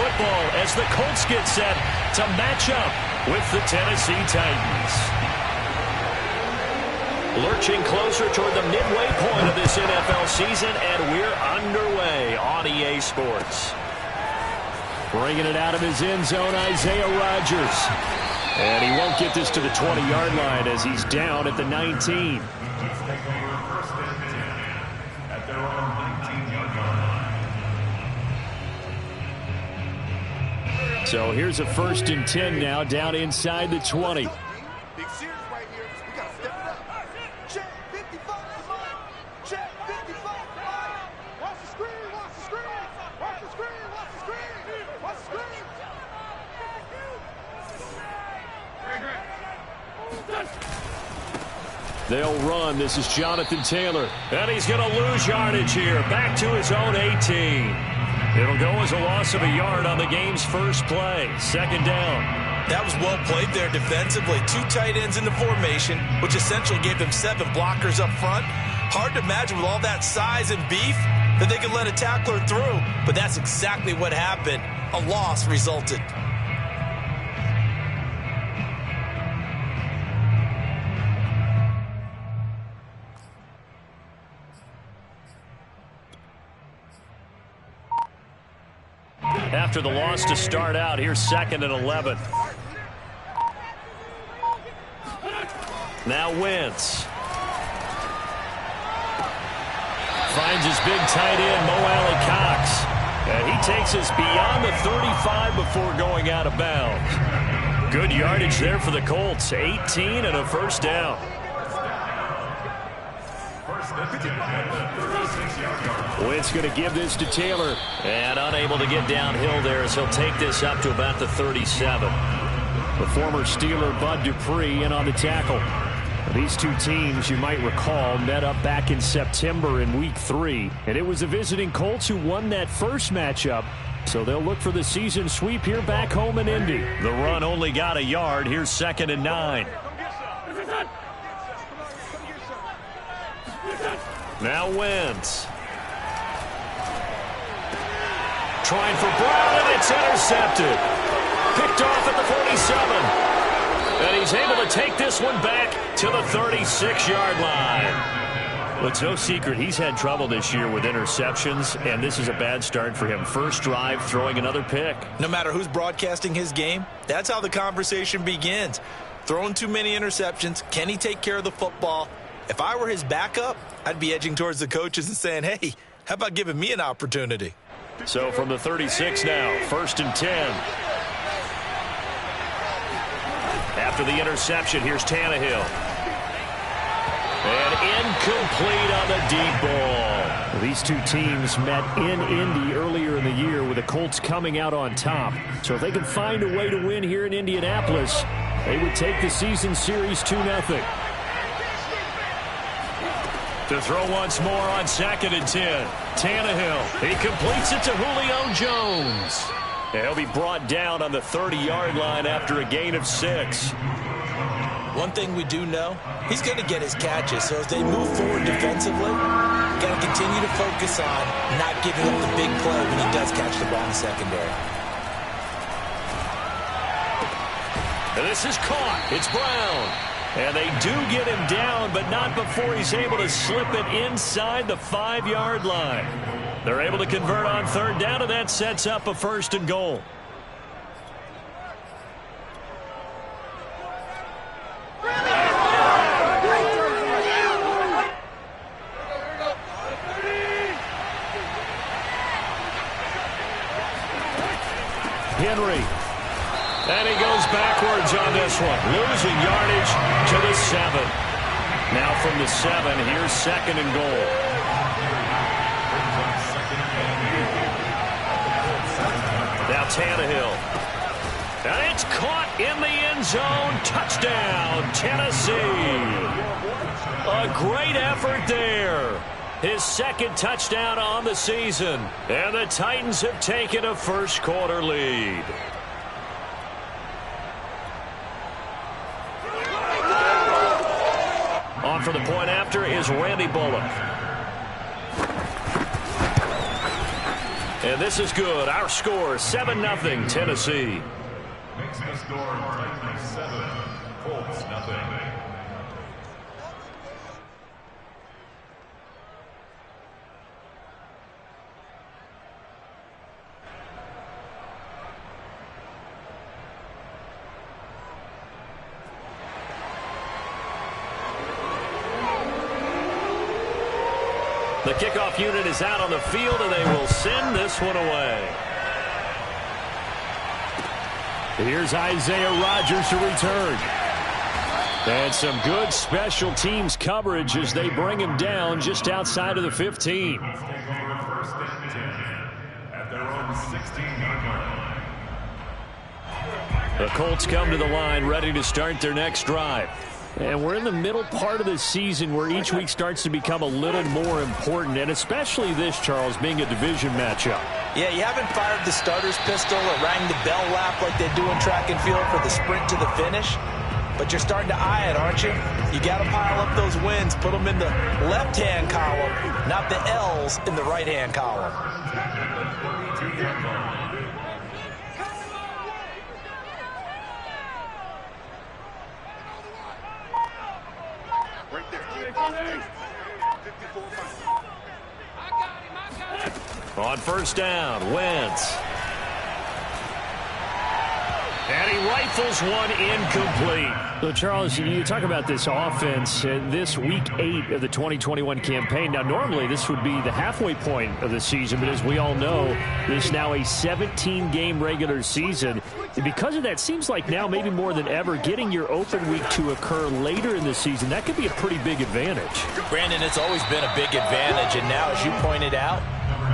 football as the Colts get set to match up with the Tennessee Titans. Lurching closer toward the midway point of this NFL season, and we're underway on EA Sports. Bringing it out of his end zone, Isaiah Rodgers. And he won't get this to the 20-yard line as he's down at the 19. So here's a 1st and 10 now, down inside the 20. They'll run. This is Jonathan Taylor. And he's going to lose yardage here. Back to his own 18. It'll go as a loss of a yard on the game's first play. 2nd down. That was well played there defensively. 2 tight ends in the formation, which essentially gave them 7 blockers up front. Hard to imagine with all that size and beef that they could let a tackler through. But that's exactly what happened. A loss resulted. After the loss to start out, here's 2nd and 11. Now Wentz. Finds his big tight end, Mo Alley-Cox. And he takes us beyond the 35 before going out of bounds. Good yardage there for the Colts. 18 and a 1st down. Wentz going to give this to Taylor. And unable to get downhill there as he'll take this up to about the 37. The former Steeler Bud Dupree in on the tackle. These two teams, you might recall, met up back in September in Week 3. And it was the visiting Colts who won that first matchup. So they'll look for the season sweep here back home in Indy. The run only got a yard. Here's 2nd and 9. Now Wentz. Trying for Brown, and it's intercepted. Picked off at the 47. And he's able to take this one back to the 36-yard line. Well, it's no secret he's had trouble this year with interceptions, and this is a bad start for him. First drive, throwing another pick. No matter who's broadcasting his game, that's how the conversation begins. Throwing too many interceptions, can he take care of the football? If I were his backup, I'd be edging towards the coaches and saying, hey, how about giving me an opportunity? So from the 36 now, 1st and 10. After the interception, here's Tannehill. And incomplete on the deep ball. These two teams met in Indy earlier in the year with the Colts coming out on top. So if they can find a way to win here in Indianapolis, they would take the season series 2-0. To throw once more on 2nd and 10. Tannehill. He completes it to Julio Jones. He'll be brought down on the 30-yard line after a gain of 6. One thing we do know, he's going to get his catches. So as they move forward defensively, got to continue to focus on not giving up the big play when he does catch the ball in the secondary. And this is caught. It's Brown. And they do get him down, but not before he's able to slip it inside the 5-yard line. They're able to convert on 3rd down, and that sets up a 1st and goal. Henry. And he goes backwards on this one. Losing yardage to the 7. Now from the 7, here's 2nd and goal. Now Tannehill. And it's caught in the end zone. Touchdown, Tennessee. A great effort there. His 2nd touchdown on the season. And the Titans have taken a first-quarter lead. On for the point after is Randy Bullock. And this is good. Our score, 7-0 Tennessee. Makes the score Titans 7, Colts nothing. The kickoff unit is out on the field, and they will send this one away. Here's Isaiah Rodgers to return. And some good special teams coverage as they bring him down just outside of the 15. First and 10 at their own 16-yard line. The Colts come to the line ready to start their next drive. And we're in the middle part of the season where each week starts to become a little more important, and especially this, Charles, being a division matchup. Yeah, you haven't fired the starter's pistol or rang the bell lap like they do in track and field for the sprint to the finish, but you're starting to eye it, aren't you? You got to pile up those wins, put them in the left-hand column, not the L's in the right-hand column. On first down, Wentz. And he rifles one incomplete. So, Charles, you talk about this offense, this Week 8 of the 2021 campaign. Now, normally this would be the halfway point of the season, but as we all know, this is now a 17-game regular season. And because of that, seems like now maybe more than ever, getting your open week to occur later in the season, that could be a pretty big advantage. Brandon, it's always been a big advantage, and now, as you pointed out,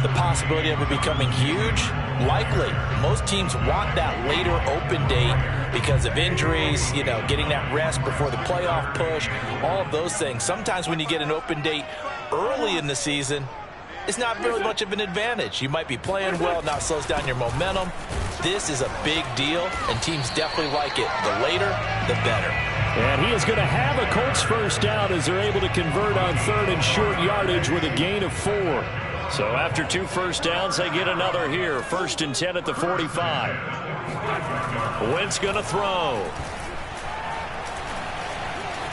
the possibility of it becoming huge, likely. Most teams want that later open date because of injuries, you know, getting that rest before the playoff push, all of those things. Sometimes when you get an open date early in the season, it's not really much of an advantage. You might be playing well, not slows down your momentum. This is a big deal, and teams definitely like it. The later, the better. And he is going to have a Colts first down as they're able to convert on third and short yardage with a gain of 4. So after 2 first downs, they get another here. 1st and 10 at the 45. Wentz going to throw.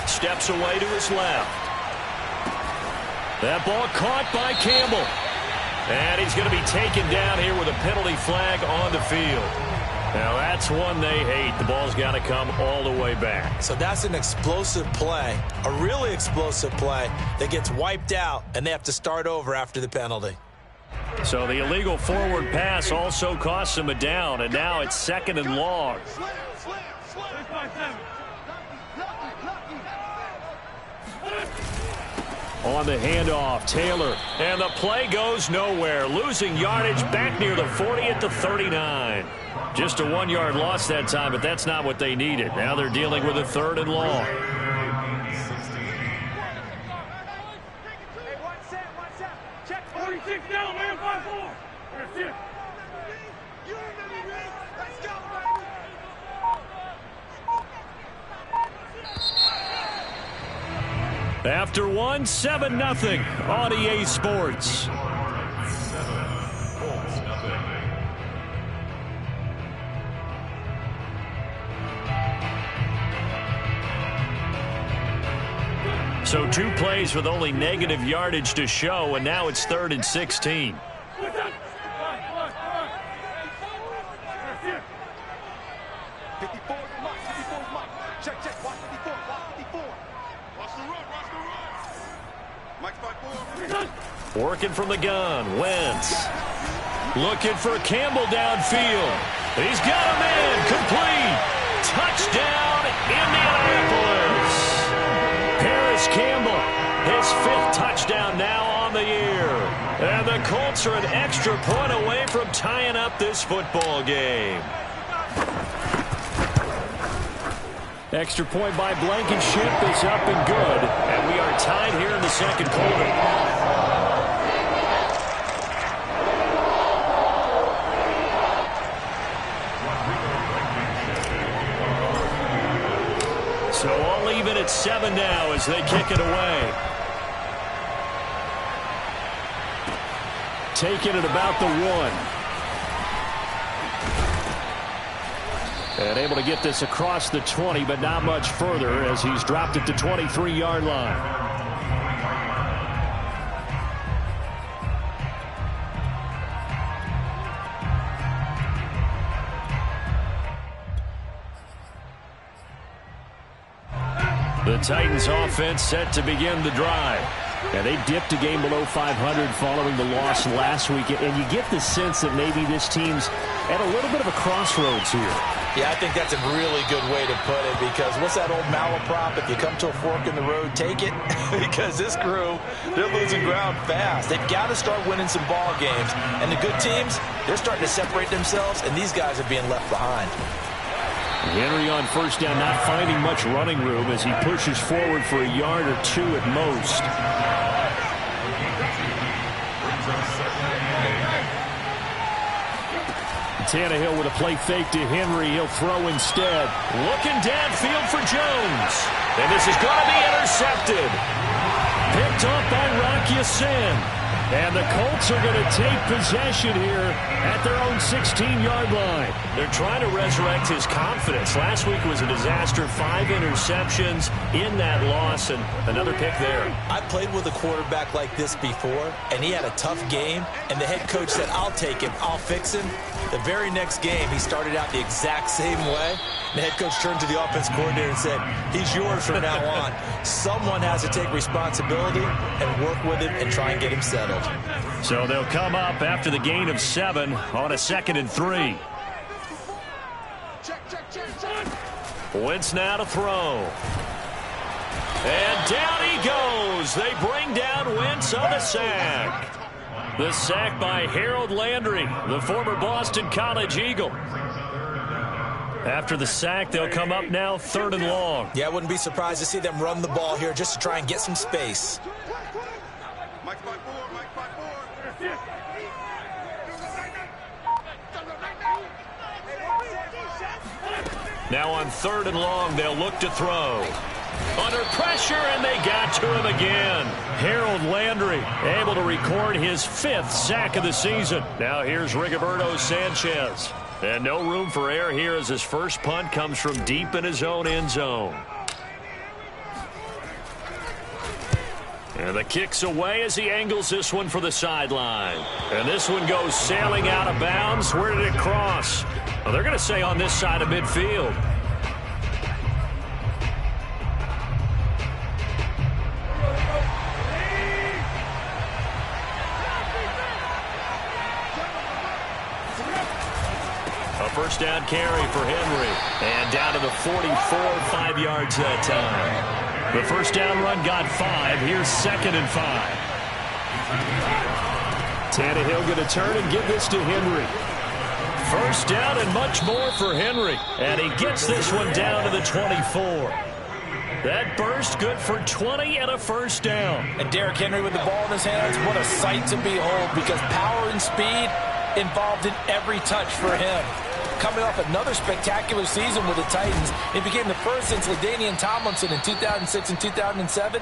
Steps away to his left. That ball caught by Campbell. And he's going to be taken down here with a penalty flag on the field. Now that's one they hate. The ball's got to come all the way back. So that's an explosive play, a really explosive play that gets wiped out, and they have to start over after the penalty. So the illegal forward pass also costs him a down, and now it's 2nd and long. On the handoff, Taylor, and the play goes nowhere. Losing yardage back near the 40 at the 39. Just a 1-yard loss that time, but that's not what they needed. Now they're dealing with a 3rd and long. After 1, 7-0 on EA Sports. 7, Colts nothing. So 2 plays with only negative yardage to show, and now it's 3rd and 16. Working from the gun, Wentz. Looking for Campbell downfield. He's got a man, complete. Touchdown, Indianapolis. Paris Campbell, his 5th touchdown now on the year. And the Colts are an extra point away from tying up this football game. Extra point by Blankenship is up and good. And we are tied here in the 2nd quarter. So all even at 7 now as they kick it away. Taking it about the 1. And able to get this across the 20, but not much further as he's dropped it to 23-yard line. The Titans offense set to begin the drive. And they dipped a game below 500 following the loss last week. And you get the sense that maybe this team's at a little bit of a crossroads here. Yeah, I think that's a really good way to put it, because what's that old malaprop? If you come to a fork in the road, take it. Because this crew, they're losing ground fast. They've got to start winning some ball games. And the good teams, they're starting to separate themselves, and these guys are being left behind. Henry on first down, not finding much running room as he pushes forward for a yard or two at most. Tannehill with a play fake to Henry. He'll throw instead. Looking downfield for Jones. And this is going to be intercepted. Picked off by Rock Ya-Sin. And the Colts are going to take possession here at their own 16-yard line. They're trying to resurrect his confidence. Last week was a disaster. 5 interceptions in that loss, and another pick there. I played with a quarterback like this before, and he had a tough game, and the head coach said, I'll take him, I'll fix him. The very next game, he started out the exact same way. The head coach turned to the offense coordinator and said, he's yours from now on. Someone has to take responsibility and work with him and try and get him settled. So they'll come up after the gain of 7 on a 2nd and 3. Wentz now to throw. And down he goes. They bring down Wentz on the sack. The sack by Harold Landry, the former Boston College Eagle. After the sack, they'll come up now 3rd and long. Yeah, I wouldn't be surprised to see them run the ball here just to try and get some space. Now on 3rd and long, they'll look to throw. Under pressure, and they got to him again. Harold Landry able to record his 5th sack of the season. Now here's Rigoberto Sanchez. And no room for error here as his first punt comes from deep in his own end zone. And the kick's away as he angles this one for the sideline. And this one goes sailing out of bounds. Where did it cross? Well, they're going to say on this side of midfield. A first down carry for Henry. And down to the 44, 5 yards that time. The first down run got 5. Here's 2nd and 5. Tannehill going to turn and give this to Henry. First down and much more for Henry. And he gets this one down to the 24. That burst good for 20 and a first down. And Derrick Henry with the ball in his hands, what a sight to behold, because power and speed involved in every touch for him. Coming off another spectacular season with the Titans, he became the first since LaDainian Tomlinson in 2006 and 2007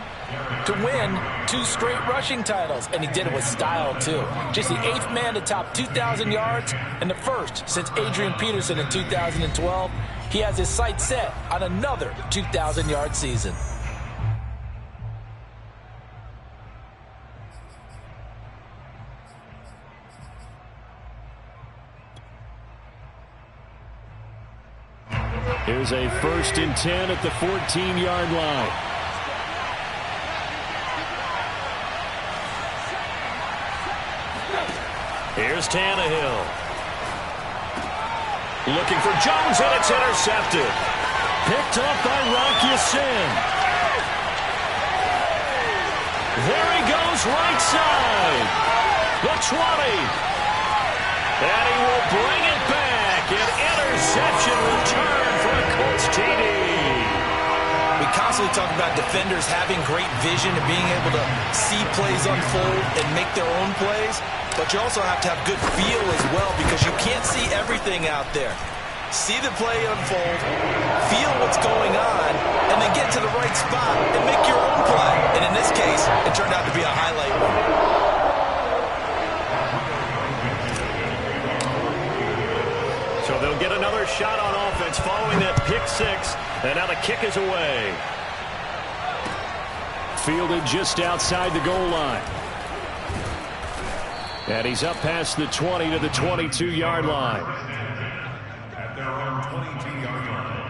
to win 2 straight rushing titles, and he did it with style too. Just the 8th man to top 2,000 yards and the first since Adrian Peterson in 2012. He has his sights set on another 2,000-yard season. Here's a 1st and 10 at the 14-yard line. Here's Tannehill. Looking for Jones, and it's intercepted. Picked off by Rock Ya-Sin. There he goes, right side. The 20. And he will bring it back. An interception return for a Colts TD. We constantly talk about defenders having great vision and being able to see plays unfold and make their own plays, but you also have to have good feel as well, because you can't see everything out there. See the play unfold, feel what's going on, and then get to the right spot and make your own play. And in this case, it turned out to be a highlight one. So they'll get another shot on offense following that pick six. And now the kick is away. Fielded just outside the goal line. And he's up past the 20 to the 22-yard line. At their own 22-yard line.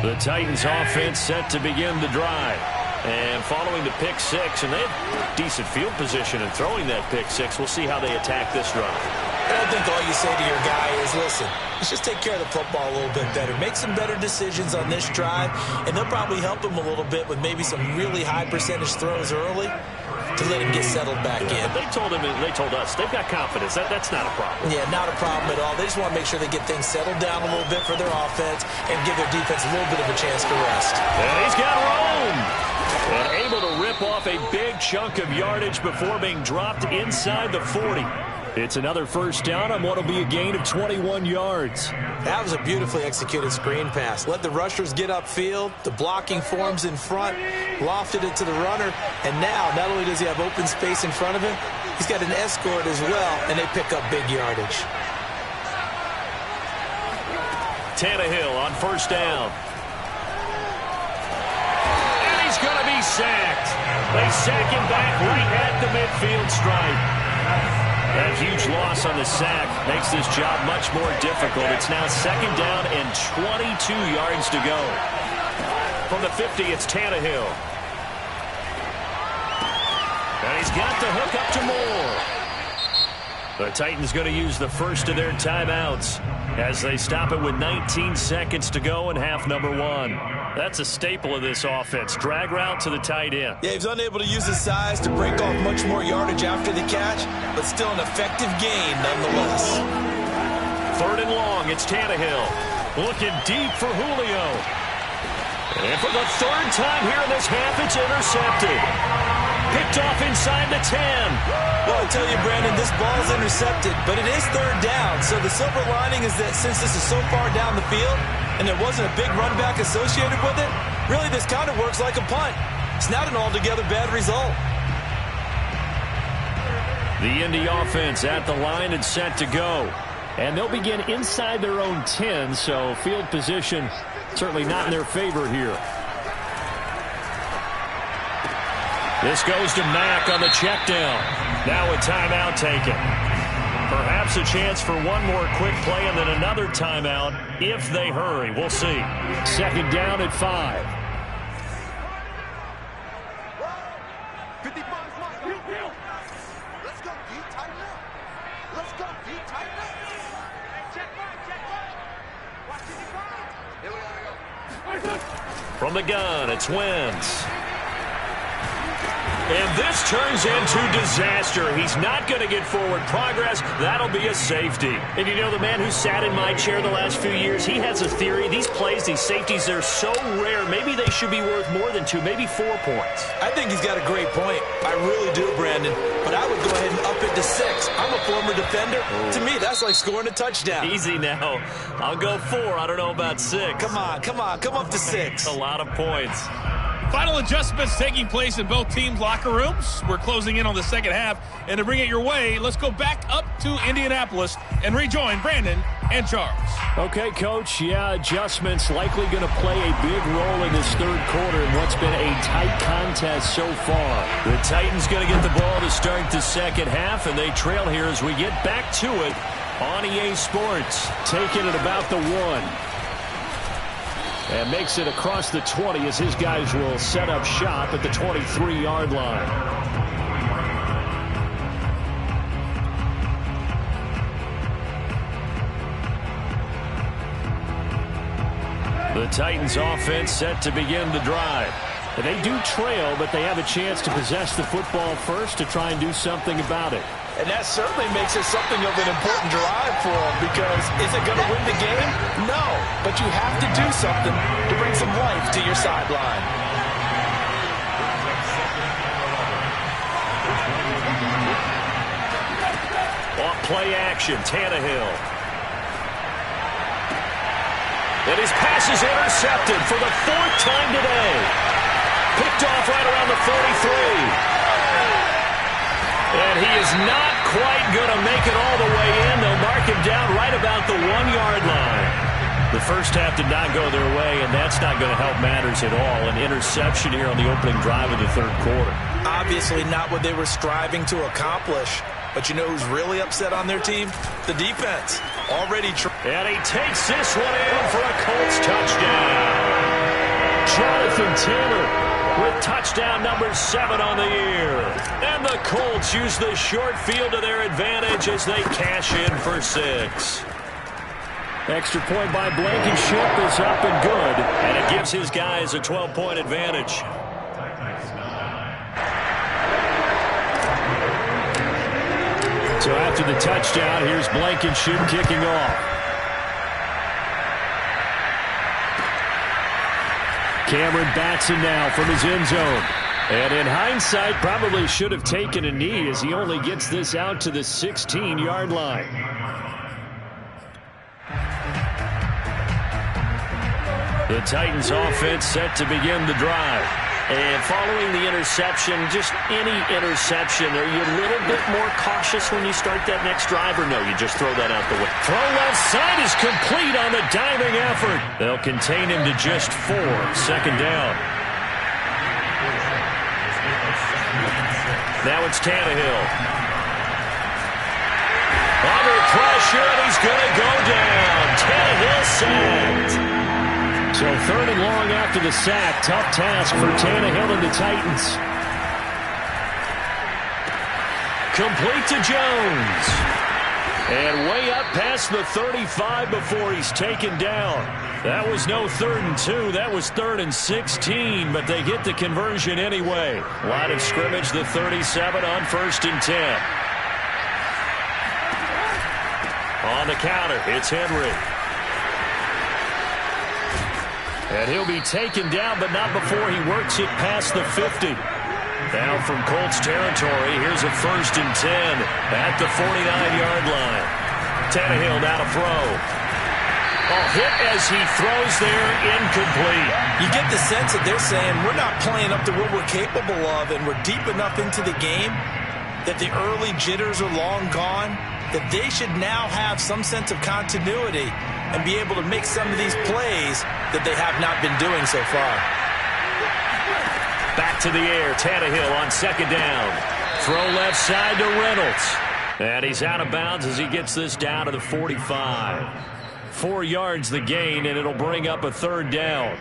The Titans offense set to begin the drive. And following the pick six, and they have decent field position in throwing that pick six. We'll see how they attack this drive. I think all you say to your guy is, listen, let's just take care of the football a little bit better. Make some better decisions on this drive, and they'll probably help him a little bit with maybe some really high percentage throws early to let him get settled back in. They told us they've got confidence. That's not a problem. Yeah, not a problem at all. They just want to make sure they get things settled down a little bit for their offense and give their defense a little bit of a chance to rest. And he's got room. And able to rip off a big chunk of yardage before being dropped inside the 40. It's another first down on what will be a gain of 21 yards. That was a beautifully executed screen pass. Let the rushers get upfield. The blocking forms in front. Lofted it to the runner. And now, not only does he have open space in front of him, he's got an escort as well, and they pick up big yardage. Tannehill on first down. And he's going to be sacked. They sack him back right at the midfield stripe. That huge loss on the sack makes this job much more difficult. It's now second down and 22 yards to go. From the 50, it's Tannehill. And he's got the hook up to Moore. The Titans going to use the first of their timeouts as they stop it with 19 seconds to go in half number one. That's a staple of this offense. Drag route to the tight end. Yeah, he's unable to use his size to break off much more yardage after the catch, but still an effective gain nonetheless. Third and long, it's Tannehill. Looking deep for Julio. And for the third time here in this half, it's intercepted. Picked off inside the 10. Well, I tell you, Brandon, this ball's intercepted, but it is third down. So the silver lining is that since this is so far down the field and there wasn't a big run back associated with it, really this kind of works like a punt. It's not an altogether bad result. The Indy offense at the line and set to go. And they'll begin inside their own 10, so field position certainly not in their favor here. This goes to Mack on the check down. Now a timeout taken. Perhaps a chance for one more quick play and then another timeout if they hurry. We'll see. Second down at 5. From the gun, it's Wentz. And this turns into disaster. He's not going to get forward progress. That'll be a safety. And you know, the man who sat in my chair the last few years, he has a theory. These plays, these safeties, they're so rare. Maybe they should be worth more than 2, maybe 4 points. I think he's got a great point. I really do, Brandon. But I would go ahead and up it to 6. I'm a former defender. To me, that's like scoring a touchdown. Easy now. I'll go 4. I don't know about 6. Come on. Come up to 6. A lot of points. Final adjustments taking place in both teams' locker rooms. We're closing in on the second half. And to bring it your way, let's go back up to Indianapolis and rejoin Brandon and Charles. Okay, Coach. Yeah, adjustments likely going to play a big role in this third quarter in what's been a tight contest so far. The Titans going to get the ball to start the second half, and they trail here as we get back to it on EA Sports. Taking it about the 1. And makes it across the 20 as his guys will set up shop at the 23-yard line. The Titans offense set to begin the drive. And they do trail, but they have a chance to possess the football first to try and do something about it. And that certainly makes it something of an important drive for them, because is it going to win the game? No, but you have to do something to bring some life to your sideline. Off play action, Tannehill. And his pass is intercepted for the 4th time today. Picked off right around the 43. he is not quite going to make it all the way in. They'll mark him down right about the 1-yard line. The first half did not go their way, and that's not going to help matters at all. An interception here on the opening drive of the third quarter. Obviously not what they were striving to accomplish. But you know who's really upset on their team? The defense. And he takes this one in for a Colts touchdown. Jonathan Taylor with touchdown number 7 on the year. And the Colts use the short field to their advantage as they cash in for 6. Extra point by Blankenship is up and good. And it gives his guys a 12-point advantage. So after the touchdown, here's Blankenship kicking off. Cameron Batson now from his end zone. And in hindsight, probably should have taken a knee as he only gets this out to the 16-yard line. The Titans offense set to begin the drive. And following the interception, just any interception, are you a little bit more cautious when you start that next drive, or no, you just throw that out the way? Throw left side is complete on the diving effort. They'll contain him to just 4. Second down. Now it's Tannehill. Under pressure, and he's going to go down. Tannehill sacked. So 3rd and long after the sack. Tough task for Tannehill and the Titans. Complete to Jones. And way up past the 35 before he's taken down. That was no 3rd and 2. That was 3rd and 16, but they get the conversion anyway. Line of scrimmage, the 37 on 1st and 10. On the counter, it's Henry. And he'll be taken down, but not before he works it past the 50. Now from Colts territory, here's a 1st and 10 at the 49-yard line. Tannehill now to throw. Hit as he throws there, incomplete. You get the sense that they're saying we're not playing up to what we're capable of, and we're deep enough into the game that the early jitters are long gone, that they should now have some sense of continuity and be able to make some of these plays that they have not been doing so far. Back to the air, Tannehill on 2nd down. Throw left side to Reynolds. And he's out of bounds as he gets this down to the 45. 4 yards the gain, and it'll bring up a 3rd down.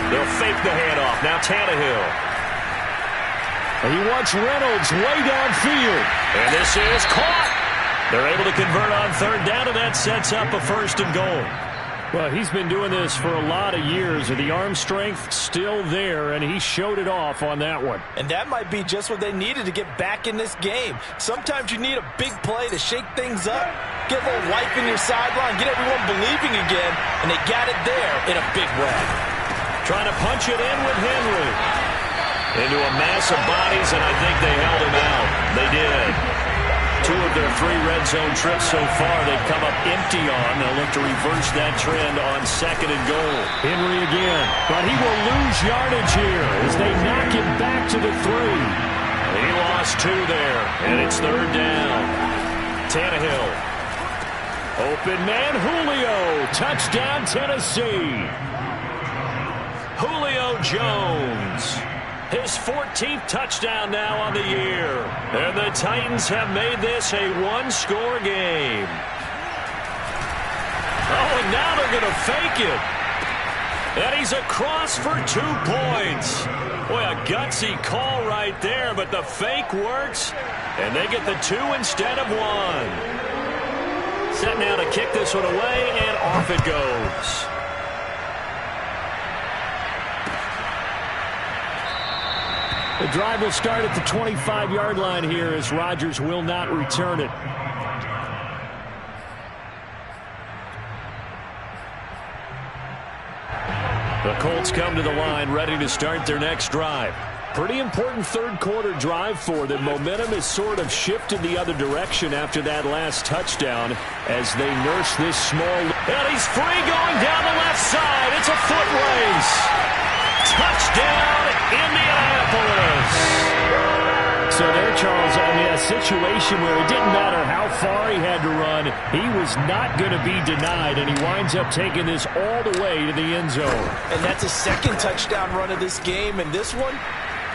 They'll fake the handoff. Now Tannehill. He wants Reynolds way downfield. And this is caught. They're able to convert on 3rd down, and that sets up a 1st and goal. Well, he's been doing this for a lot of years, and the arm strength still there, and he showed it off on that one. And that might be just what they needed to get back in this game. Sometimes you need a big play to shake things up, get a little life in your sideline, get everyone believing again, and they got it there in a big way. Trying to punch it in with Henry. Into a mass of bodies, and I think they held him out. They did. 2 of their 3 red zone trips so far they've come up empty on. They'll look to reverse that trend on 2nd and goal. Henry again. But he will lose yardage here as they knock him back to the 3. He lost 2 there, and it's 3rd down. Tannehill. Open man, Julio. Touchdown, Tennessee. Julio Jones. His 14th touchdown now on the year. And the Titans have made this a 1-score game. Oh, and now they're going to fake it. And he's across for 2 points. Boy, a gutsy call right there, but the fake works. And they get the 2 instead of 1. Set now to kick this one away, and off it goes. The drive will start at the 25-yard line here as Rodgers will not return it. The Colts come to the line ready to start their next drive. Pretty important third quarter drive for them. Momentum has sort of shifted the other direction after that last touchdown as they nurse this small. And he's free going down the left side. It's a foot race. Touchdown, Indianapolis. So there, Charles, I mean, a situation where it didn't matter how far he had to run. He was not going to be denied, and he winds up taking this all the way to the end zone. And that's his second touchdown run of this game, and this one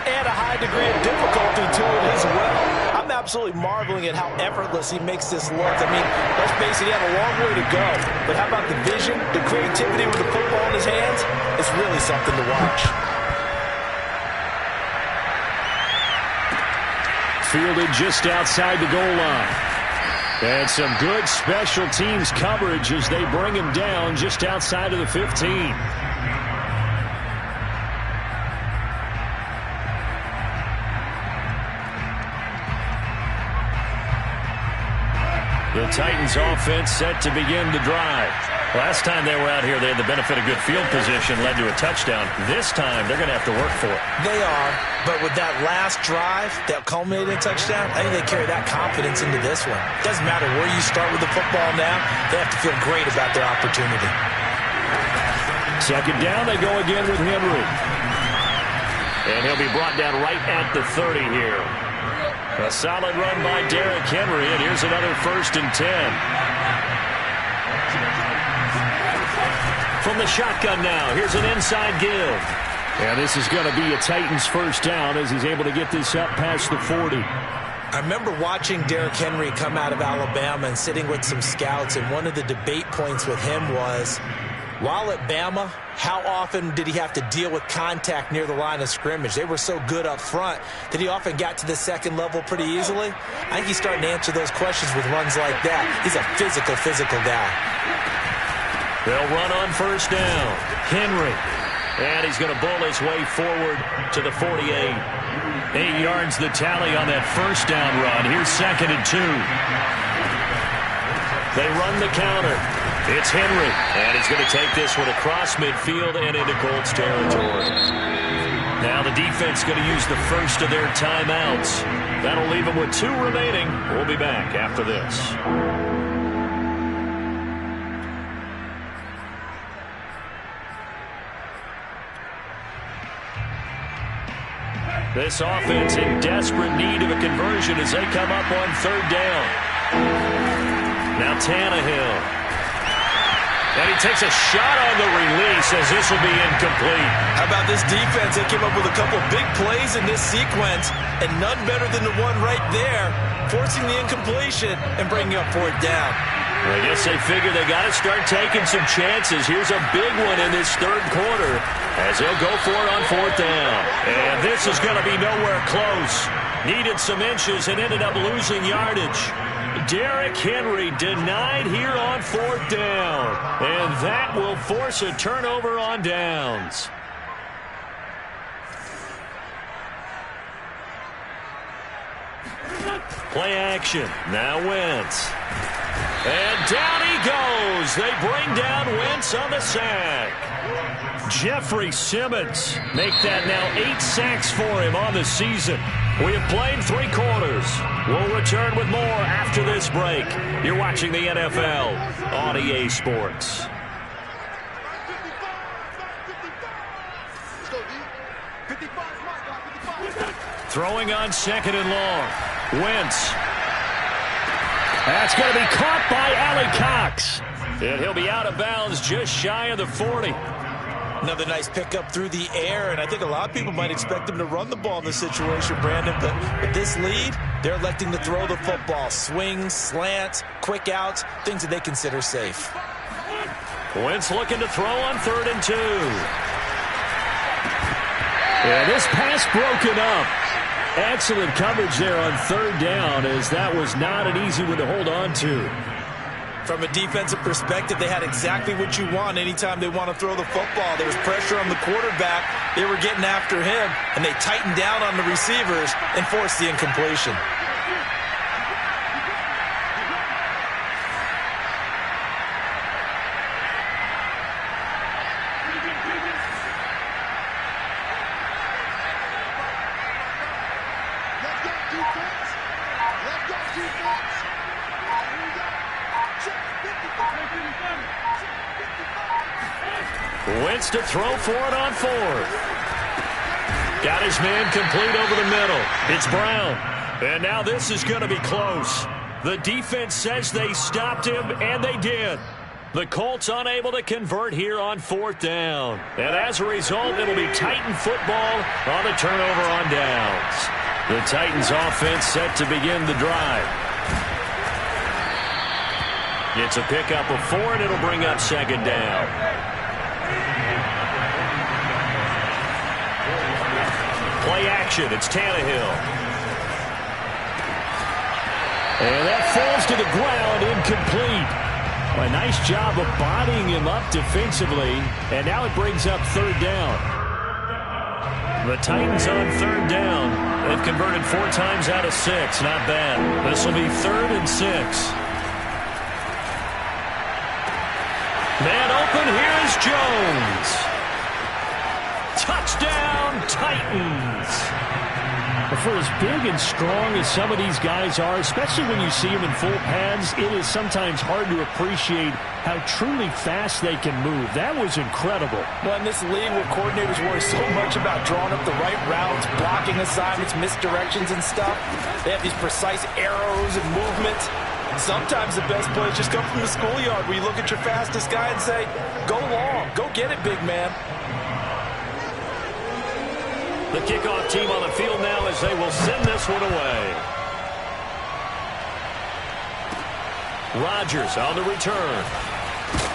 add a high degree of difficulty to it as well. I'm absolutely marveling at how effortless he makes this look. I mean, let's face it, he had a long way to go. But how about the vision, the creativity with the football in his hands? It's really something to watch. Fielded just outside the goal line. And some good special teams coverage as they bring him down just outside of the 15. The Titans offense set to begin the drive. Last time they were out here, they had the benefit of good field position, led to a touchdown. This time, they're going to have to work for it. They are, but with that last drive that culminated in a touchdown, I think they carry that confidence into this one. It doesn't matter where you start with the football now. They have to feel great about their opportunity. Second down, they go again with Henry. And he'll be brought down right at the 30 here. A solid run by Derrick Henry, and here's another 1st and 10. From the shotgun now, here's an inside give. And this is going to be a Titans first down as he's able to get this up past the 40. I remember watching Derrick Henry come out of Alabama and sitting with some scouts, and one of the debate points with him was, while at Bama, how often did he have to deal with contact near the line of scrimmage? They were so good up front that he often got to the second level pretty easily. I think he's starting to answer those questions with runs like that. He's a physical guy. They'll run on first down. Henry. And he's going to bull his way forward to the 48. 8 yards the tally on that first down run. Here's 2nd and 2. They run the counter. It's Henry. And he's going to take this one across midfield and into Colts territory. Now the defense going to use the first of their timeouts. That'll leave them with 2 remaining. We'll be back after this. This offense in desperate need of a conversion as they come up on 3rd down. Now Tannehill. And he takes a shot on the release as this will be incomplete. How about this defense? They came up with a couple big plays in this sequence, and none better than the one right there, forcing the incompletion and bringing up 4th down. I guess they figure they got to start taking some chances. Here's a big one in this 3rd quarter as they'll go for it on 4th down. And this is going to be nowhere close. Needed some inches and ended up losing yardage. Derrick Henry denied here on 4th down. And that will force a turnover on downs. Play action. Now Wentz. And down he goes. They bring down Wentz on the sack. Jeffrey Simmons make that now 8 sacks for him on the season. We have played 3 quarters. We'll return with more after this break. You're watching the NFL on EA Sports. Throwing on 2nd and long. Wentz. That's going to be caught by Allie Cox. And he'll be out of bounds just shy of the 40. Another nice pickup through the air, and I think a lot of people might expect him to run the ball in this situation, Brandon, but with this lead, they're electing to throw the football. Swings, slants, quick outs, things that they consider safe. Wentz looking to throw on 3rd and 2. And this pass broken up. Excellent coverage there on 3rd down, as that was not an easy one to hold on to. From a defensive perspective, they had exactly what you want anytime they want to throw the football. There was pressure on the quarterback. They were getting after him, and they tightened down on the receivers and forced the incompletion. Wentz to throw for it on fourth. Got his man complete over the middle. It's Brown. And now this is going to be close. The defense says they stopped him, and they did. The Colts unable to convert here on fourth down. And as a result, it'll be Titan football on the turnover on downs. The Titans offense set to begin the drive. It's a pickup of 4, and it'll bring up second down. Play action. It's Tannehill. And that falls to the ground, incomplete. A nice job of bodying him up defensively, and now it brings up third down. The Titans on third down. They've converted 4 times out of 6. Not bad. This will be 3rd and 6. Man open. Here is Jones. Touchdown, Titans. For as big and strong as some of these guys are, especially when you see them in full pads, it is sometimes hard to appreciate how truly fast they can move. That was incredible. Well, in this league where coordinators worry so much about drawing up the right routes, blocking assignments, misdirections and stuff, they have these precise arrows and movements. Sometimes the best plays just come from the schoolyard where you look at your fastest guy and say, go long, go get it, big man. The kickoff team on the field now as they will send this one away. Rodgers on the return.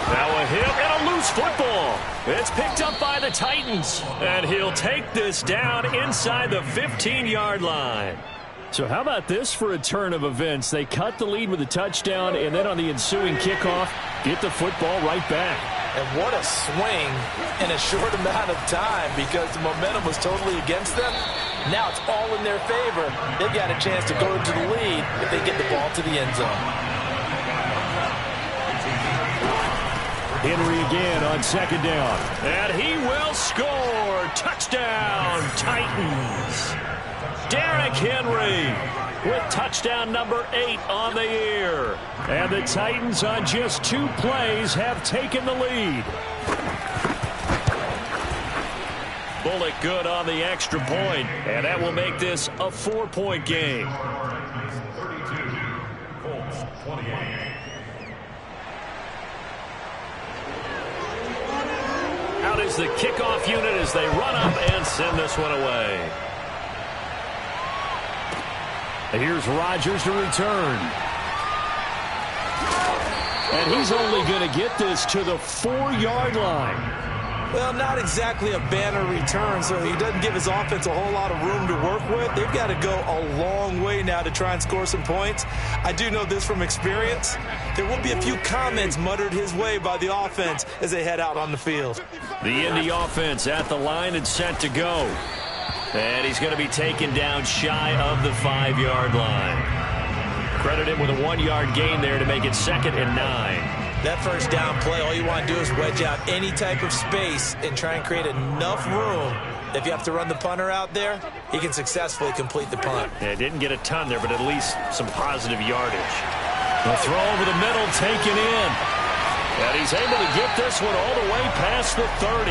Now a hit and a loose football. It's picked up by the Titans. And he'll take this down inside the 15-yard line. So how about this for a turn of events? They cut the lead with a touchdown, and then on the ensuing kickoff, get the football right back. And what a swing in a short amount of time because the momentum was totally against them. Now it's all in their favor. They've got a chance to go into the lead if they get the ball to the end zone. Henry again on second down. And he will score. Touchdown, Titans. Derrick Henry with touchdown number 8 on the year. And the Titans on just 2 plays have taken the lead. Bullock good on the extra point, and that will make this a 4-point game. 32, Colts 28. Out is the kickoff unit as they run up and send this one away. Here's Rodgers to return. And he's only going to get this to the 4-yard line. Well, not exactly a banner return, so he doesn't give his offense a whole lot of room to work with. They've got to go a long way now to try and score some points. I do know this from experience. There will be a few comments muttered his way by the offense as they head out on the field. The Indy offense at the line and set to go. And he's going to be taken down shy of the 5-yard line. Credit him with a 1-yard gain there to make it 2nd and 9. That first down play, all you want to do is wedge out any type of space and try and create enough room. If you have to run the punter out there, he can successfully complete the punt. Yeah, didn't get a ton there, but at least some positive yardage. The throw over the middle taken in. And he's able to get this one all the way past the 30.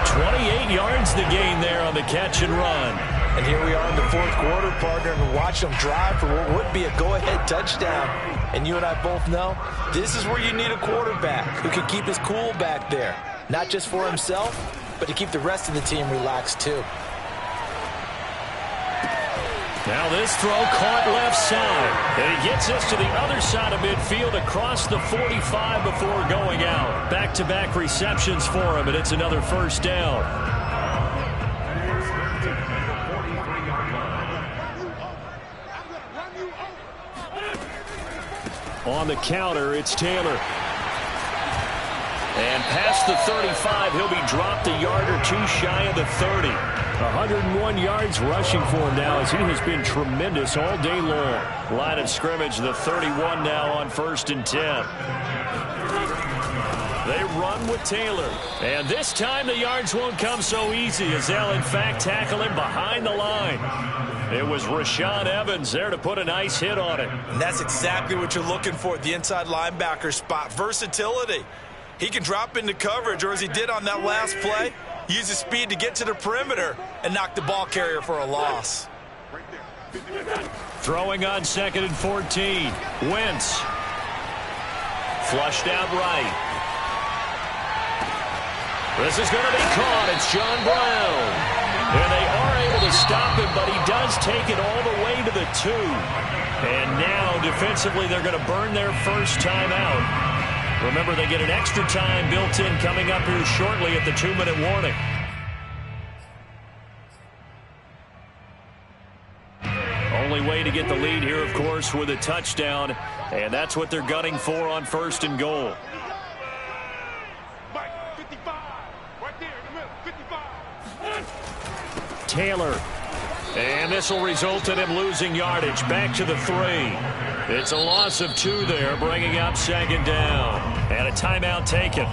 28 yards the gain there on the catch and run. And here we are in the 4th quarter, partner, and watch them drive for what would be a go-ahead touchdown. And you and I both know this is where you need a quarterback who can keep his cool back there. Not just for himself, but to keep the rest of the team relaxed too. Now this throw caught left side. And he gets us to the other side of midfield across the 45 before going out. Back-to-back receptions for him, and it's another first down. On the counter, it's Taylor. And past the 35, he'll be dropped a yard or 2 shy of the 30. 101 yards rushing for him now as he has been tremendous all day long. Line of scrimmage, the 31 now on 1st and 10. They run with Taylor. And this time the yards won't come so easy as they'll in fact tackle him behind the line. It was Rashaan Evans there to put a nice hit on it. And that's exactly what you're looking for at the inside linebacker spot. Versatility. He can drop into coverage, or as he did on that last play, use his speed to get to the perimeter and knock the ball carrier for a loss. Throwing on 2nd and 14. Wentz. Flushed out right. This is going to be caught. It's John Brown. And they are able to stop him, but he does take it all the way to the 2. And now, defensively, they're going to burn their first timeout. Remember, they get an extra time built in coming up here shortly at the 2-minute warning. Only way to get the lead here, of course, with a touchdown. And that's what they're gunning for on 1st and goal. Taylor. And this will result in him losing yardage. Back to the 3. It's a loss of 2 there, bringing up 2nd down. And a timeout taken.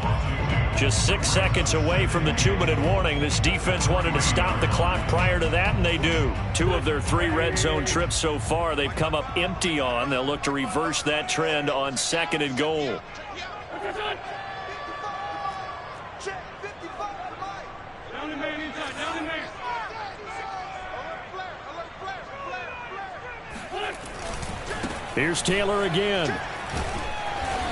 Just 6 seconds away from the 2-minute warning. This defense wanted to stop the clock prior to that, and they do. 2 of their 3 red zone trips so far, they've come up empty on. They'll look to reverse that trend on 2nd and goal. Here's Taylor again.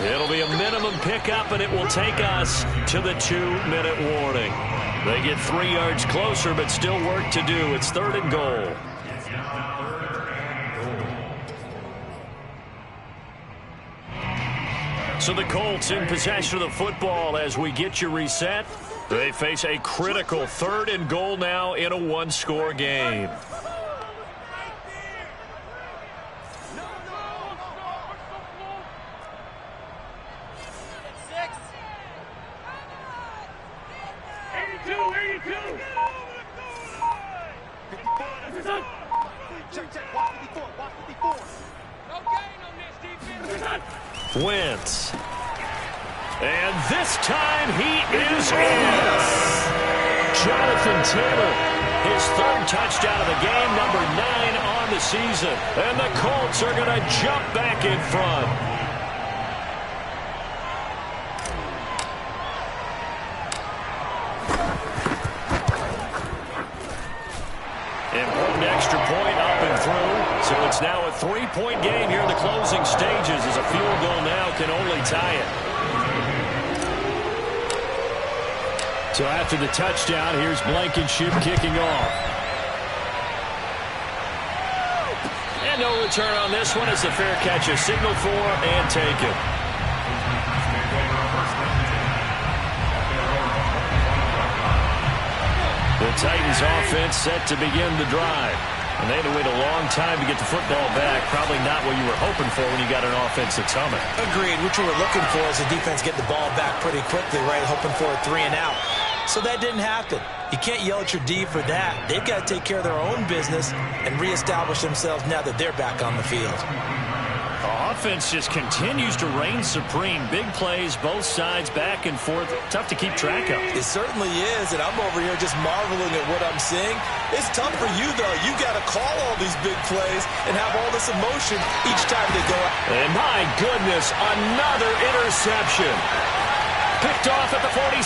It'll be a minimum pickup, and it will take us to the 2-minute warning. They get 3 yards closer, but still work to do. It's 3rd and goal. So the Colts in possession of the football as we get you reset. They face a critical 3rd and goal now in a 1-score game. Wentz. And this time he is in. Jonathan Taylor, his 3rd touchdown of the game, number 9 on the season. And the Colts are going to jump back in front. Important extra point up and through. So it's now a 3-point game here in the closing stages as a field goal now can only tie it. So after the touchdown, here's Blankenship kicking off. And no return on this one as the fair catch is signaled for and taken. The Titans offense set to begin the drive. And they had to wait a long time to get the football back. Probably not what you were hoping for when you got an offense that's humming. Agreed. What you were looking for is the defense get the ball back pretty quickly, right? Hoping for a 3 and out. So that didn't happen. You can't yell at your D for that. They've got to take care of their own business and reestablish themselves now that they're back on the field. Offense just continues to reign supreme. Big plays, both sides, back and forth. Tough to keep track of. It certainly is, and I'm over here just marveling at what I'm seeing. It's tough for you, though. You got to call all these big plays and have all this emotion each time they go out. And my goodness, another interception. Picked off at the 47.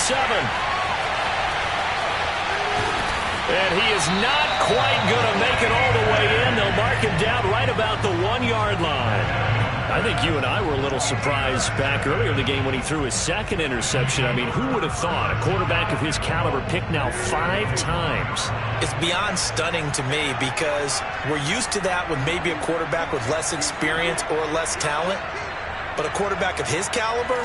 And he is not quite going to make it all the way in. They'll mark him down right about the 1-yard line. I think you and I were a little surprised back earlier in the game when he threw his 2nd interception. I mean, who would have thought a quarterback of his caliber picked now 5 times? It's beyond stunning to me because we're used to that with maybe a quarterback with less experience or less talent. But a quarterback of his caliber,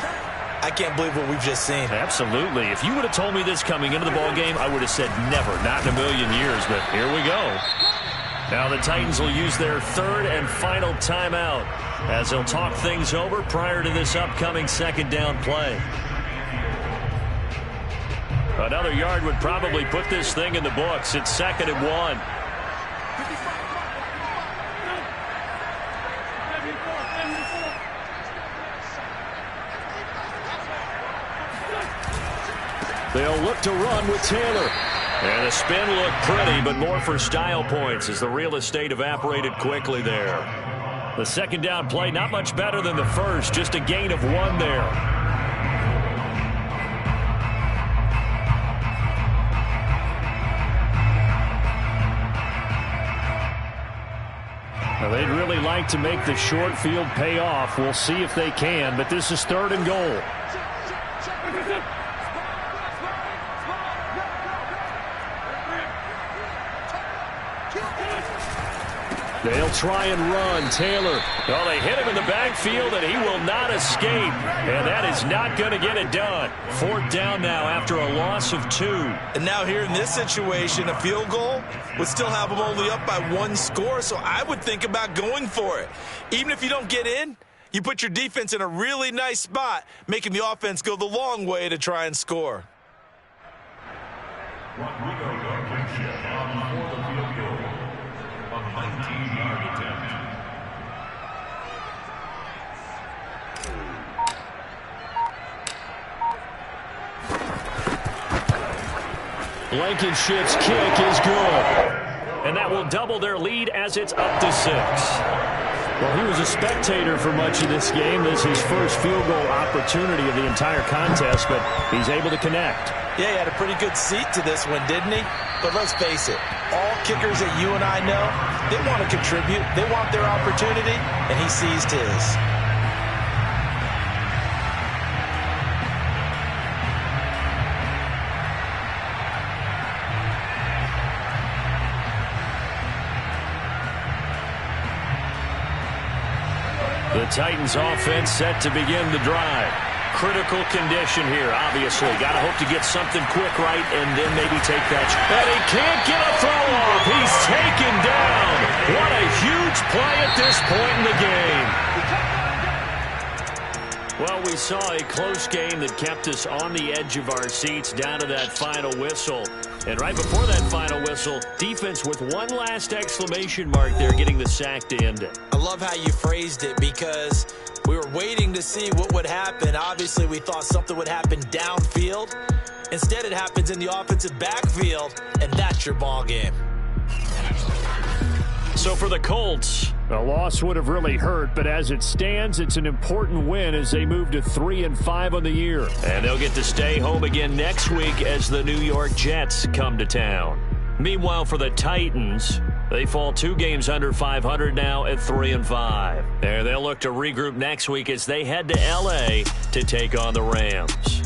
I can't believe what we've just seen. Absolutely. If you would have told me this coming into the ballgame, I would have said never, not in a million years. But here we go. Now the Titans will use their 3rd and final timeout as they'll talk things over prior to this upcoming 2nd down play. Another yard would probably put this thing in the books. It's 2nd and 1. They'll look to run with Taylor. And the spin looked pretty, but more for style points as the real estate evaporated quickly there. The second down play, not much better than the first, just a gain of 1 there. Now, they'd really like to make the short field pay off. We'll see if they can, but this is 3rd and goal. They'll try and run. Taylor. Oh, they hit him in the backfield, and he will not escape. And that is not going to get it done. 4th down now after a loss of 2. And now here in this situation, a field goal would still have them only up by 1 score, so I would think about going for it. Even if you don't get in, you put your defense in a really nice spot, making the offense go the long way to try and score. Rodrigo Blankenship on for the field goal. A 19-yard attempt. Blankenship's kick is good. And that will double their lead as it's up to 6. Well, he was a spectator for much of this game. This is his first field goal opportunity of the entire contest, but he's able to connect. Yeah, he had a pretty good seat to this one, didn't he? But let's face it, all kickers that you and I know, they want to contribute. They want their opportunity, and he seized his. The Titans offense set to begin the drive. Critical condition here, obviously. Got to hope to get something quick right and then maybe take that. And he can't get a throw off. He's taken down. What a huge play at this point in the game. Well, we saw a close game that kept us on the edge of our seats down to that final whistle. And right before that final whistle, defense with one last exclamation mark there, getting the sack to end it. I love how you phrased it because we were waiting to see what would happen. Obviously, we thought something would happen downfield. Instead, it happens in the offensive backfield, and that's your ball game. So for the Colts, a loss would have really hurt, but as it stands, it's an important win as they move to 3-5 on the year. And they'll get to stay home again next week as the New York Jets come to town. Meanwhile, for the Titans, they fall 2 games under 500 now at 3-5. And they'll look to regroup next week as they head to L.A. to take on the Rams.